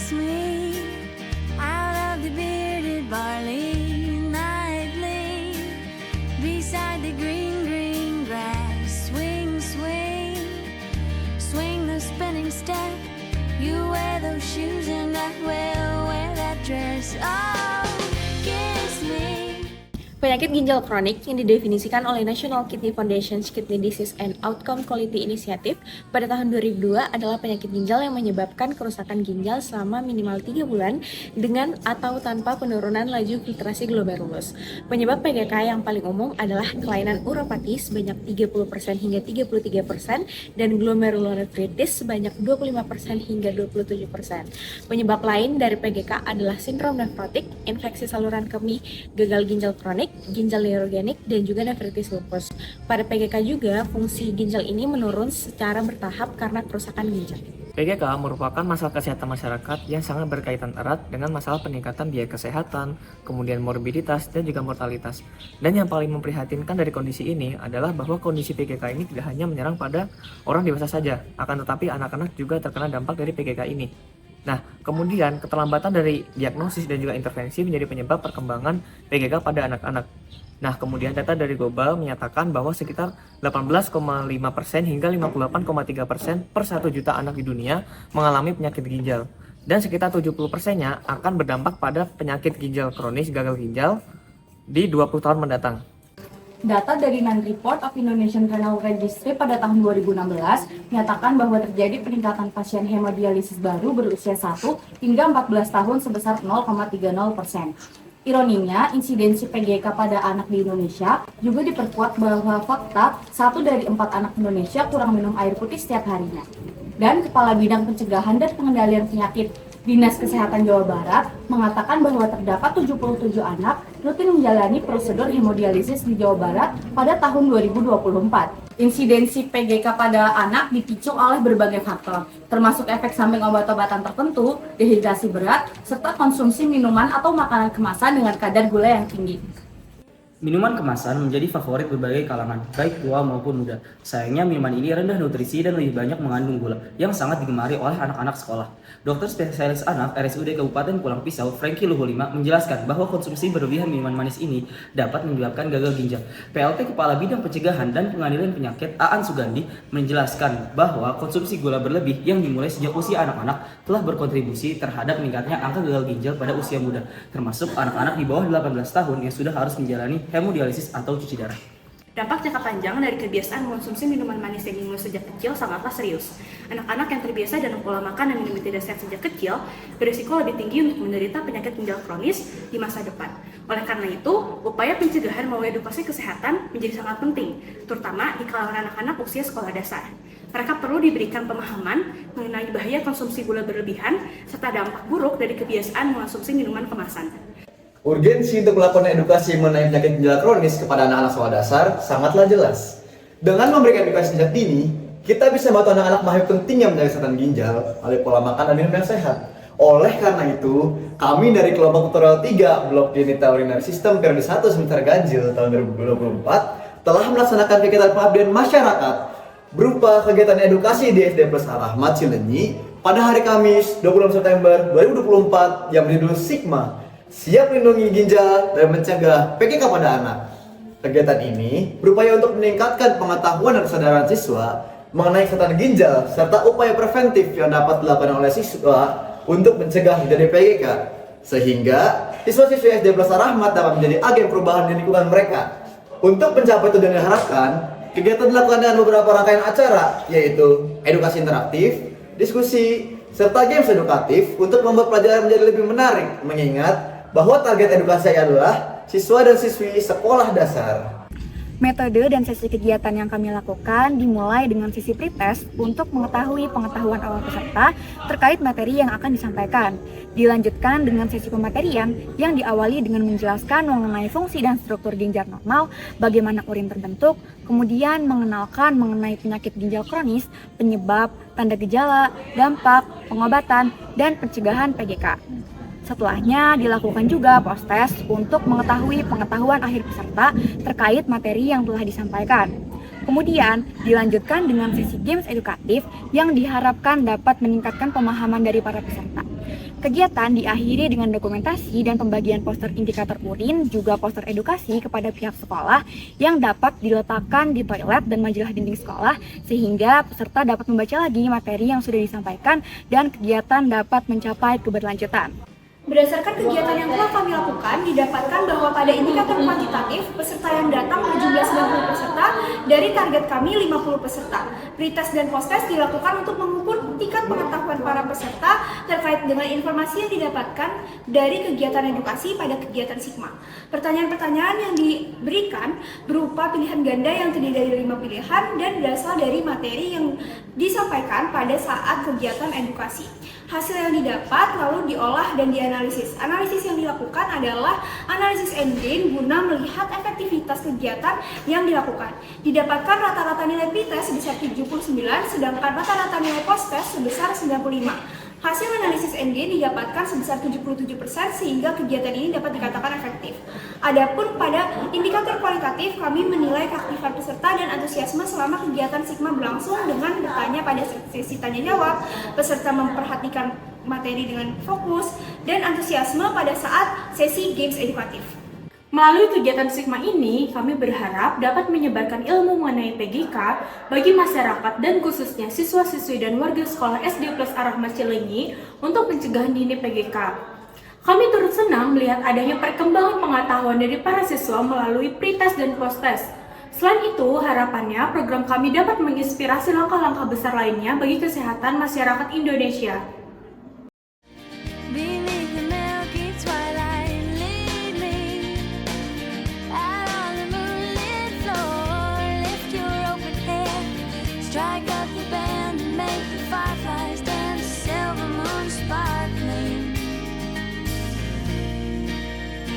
kiss me out of the bearded barley nightly, beside the green, green grass. Swing, swing, swing the spinning step. You wear those shoes and I will wear that dress. Oh, kiss me. Penyakit ginjal kronik yang didefinisikan oleh National Kidney Foundation's Kidney Disease and Outcome Quality Initiative pada tahun 2002 adalah penyakit ginjal yang menyebabkan kerusakan ginjal selama minimal 3 bulan dengan atau tanpa penurunan laju filtrasi glomerulus. Penyebab PGK yang paling umum adalah kelainan uropati sebanyak 30% hingga 33% dan glomerulonefritis sebanyak 25% hingga 27%. Penyebab lain dari PGK adalah sindrom nefrotik, infeksi saluran kemih, gagal ginjal kronik, ginjal neurogenik, dan juga nefritis lupus. Pada PGK juga, fungsi ginjal ini menurun secara bertahap karena kerusakan ginjal. PGK merupakan masalah kesehatan masyarakat yang sangat berkaitan erat dengan masalah peningkatan biaya kesehatan, kemudian morbiditas, dan juga mortalitas. Dan yang paling memprihatinkan dari kondisi ini adalah bahwa kondisi PGK ini tidak hanya menyerang pada orang dewasa saja, akan tetapi anak-anak juga terkena dampak dari PGK ini. Nah, kemudian keterlambatan dari diagnosis dan juga intervensi menjadi penyebab perkembangan PGK pada anak-anak. Nah, kemudian data dari Global menyatakan bahwa sekitar 18,5% hingga 58,3% per 1 juta anak di dunia mengalami penyakit ginjal. Dan sekitar 70%-nya akan berdampak pada penyakit ginjal kronis gagal ginjal di 20 tahun mendatang. Data dari Non-Report of Indonesian Renal Registry pada tahun 2016 menyatakan bahwa terjadi peningkatan pasien hemodialisis baru berusia 1 hingga 14 tahun sebesar 0,30%. Ironinya, insidensi PGK pada anak di Indonesia juga diperkuat bahwa fakta 1 dari 4 anak Indonesia kurang minum air putih setiap harinya. Dan Kepala Bidang Pencegahan dan Pengendalian Penyakit Dinas Kesehatan Jawa Barat mengatakan bahwa terdapat 77 anak rutin menjalani prosedur hemodialisis di Jawa Barat pada tahun 2024. Insidensi PGK pada anak dipicu oleh berbagai faktor, termasuk efek samping obat-obatan tertentu, dehidrasi berat, serta konsumsi minuman atau makanan kemasan dengan kadar gula yang tinggi. Minuman kemasan menjadi favorit berbagai kalangan, baik tua maupun muda. Sayangnya minuman ini rendah nutrisi dan lebih banyak mengandung gula, yang sangat digemari oleh anak-anak sekolah. Dokter spesialis anak RSUD Kabupaten Pulang Pisau, Franky Luhulima, menjelaskan bahwa konsumsi berlebihan minuman manis ini dapat menyebabkan gagal ginjal. PLT Kepala Bidang Pencegahan dan Pengendalian Penyakit Aan Sugandi menjelaskan bahwa konsumsi gula berlebih yang dimulai sejak usia anak-anak telah berkontribusi terhadap meningkatnya angka gagal ginjal pada usia muda, termasuk anak-anak di bawah 18 tahun yang sudah harus menjalani hemodialisis atau cuci darah. Dampak jangka panjang dari kebiasaan mengonsumsi minuman manis yang dimulai sejak kecil sangatlah serius. Anak-anak yang terbiasa dengan pola makan dan minum tidak sehat sejak kecil berisiko lebih tinggi untuk menderita penyakit ginjal kronis di masa depan. Oleh karena itu, upaya pencegahan melalui edukasi kesehatan menjadi sangat penting, terutama di kalangan anak-anak usia sekolah dasar. Mereka perlu diberikan pemahaman mengenai bahaya konsumsi gula berlebihan serta dampak buruk dari kebiasaan mengonsumsi minuman kemasan. Urgensi untuk melakukan edukasi mengenai penyakit ginjal kronis kepada anak-anak sekolah dasar sangatlah jelas. Dengan memberikan edukasi sejak dini, kita bisa membantu anak-anak memahami pentingnya menjaga kesehatan ginjal melalui pola makan dan minum yang sehat. Oleh karena itu, kami dari kelompok tutorial 3 Blok Genita Urinary System periode 1 semester ganjil tahun 2024 telah melaksanakan kegiatan pengabdian masyarakat berupa kegiatan edukasi di SD Plus Ar-Rahmat Cilenyi pada hari Kamis 26 September 2024 yang berjudul Sigma, Siap Lindungi Ginjal dan Mencegah PGK pada Anak. Kegiatan ini berupaya untuk meningkatkan pengetahuan dan kesadaran siswa mengenai kesehatan ginjal serta upaya preventif yang dapat dilakukan oleh siswa untuk mencegah terjadi PGK, sehingga siswa-siswi SD Plus Ar-Rahmat dapat menjadi agen perubahan di lingkungan mereka. Untuk mencapai tujuan yang diharapkan, kegiatan dilakukan dengan beberapa rangkaian acara, yaitu edukasi interaktif, diskusi, serta games edukatif untuk membuat pelajaran menjadi lebih menarik, mengingat bahwa target edukasi adalah siswa dan siswi sekolah dasar. Metode dan sesi kegiatan yang kami lakukan dimulai dengan sisi pretest untuk mengetahui pengetahuan awal peserta terkait materi yang akan disampaikan. Dilanjutkan dengan sesi pematerian yang diawali dengan menjelaskan mengenai fungsi dan struktur ginjal normal, bagaimana urin terbentuk, kemudian mengenalkan mengenai penyakit ginjal kronis, penyebab, tanda gejala, dampak, pengobatan, dan pencegahan PGK. Setelahnya dilakukan juga post-test untuk mengetahui pengetahuan akhir peserta terkait materi yang telah disampaikan. Kemudian dilanjutkan dengan sesi games edukatif yang diharapkan dapat meningkatkan pemahaman dari para peserta. Kegiatan diakhiri dengan dokumentasi dan pembagian poster indikator urin, juga poster edukasi kepada pihak sekolah yang dapat diletakkan di toilet dan majalah dinding sekolah sehingga peserta dapat membaca lagi materi yang sudah disampaikan dan kegiatan dapat mencapai keberlanjutan. Berdasarkan kegiatan yang telah kami lakukan, didapatkan bahwa pada indikator kuantitatif, peserta yang datang berjumlah 90 peserta dari target kami 50 peserta. Pretest dan posttest dilakukan untuk mengukur tingkat pengetahuan para peserta terkait dengan informasi yang didapatkan dari kegiatan edukasi pada kegiatan Sigma. Pertanyaan-pertanyaan yang diberikan berupa pilihan ganda yang terdiri dari 5 pilihan dan berasal dari materi yang disampaikan pada saat kegiatan edukasi. Hasil yang didapat lalu diolah dan dianalisis. Analisis yang dilakukan adalah analisis endgame guna melihat efektivitas kegiatan yang dilakukan. Didapatkan rata-rata nilai pretest sebesar 79, sedangkan rata-rata nilai posttest sebesar 95. Hasil analisis endgame didapatkan sebesar 77% sehingga kegiatan ini dapat dikatakan efektif. Adapun pada indikator kualitatif, kami menilai keaktifan peserta dan antusiasme selama kegiatan Sigma berlangsung dengan bertanya pada sesi tanya jawab, peserta memperhatikan materi dengan fokus, dan antusiasme pada saat sesi games edukatif. Melalui kegiatan Sigma ini, kami berharap dapat menyebarkan ilmu mengenai PGK bagi masyarakat dan khususnya siswa-siswi dan warga sekolah SD Plus Ar-Rahmat Cileunyi untuk pencegahan dini PGK. Kami turut senang melihat adanya perkembangan pengetahuan dari para siswa melalui pretest dan posttest. Selain itu, harapannya program kami dapat menginspirasi langkah-langkah besar lainnya bagi kesehatan masyarakat Indonesia. Beneath the milky twilight, lead me out on the moonlit floor. Lift your open head, strike up the band and make the fireflies dance. Silver moon sparkling,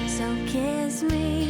so kiss me.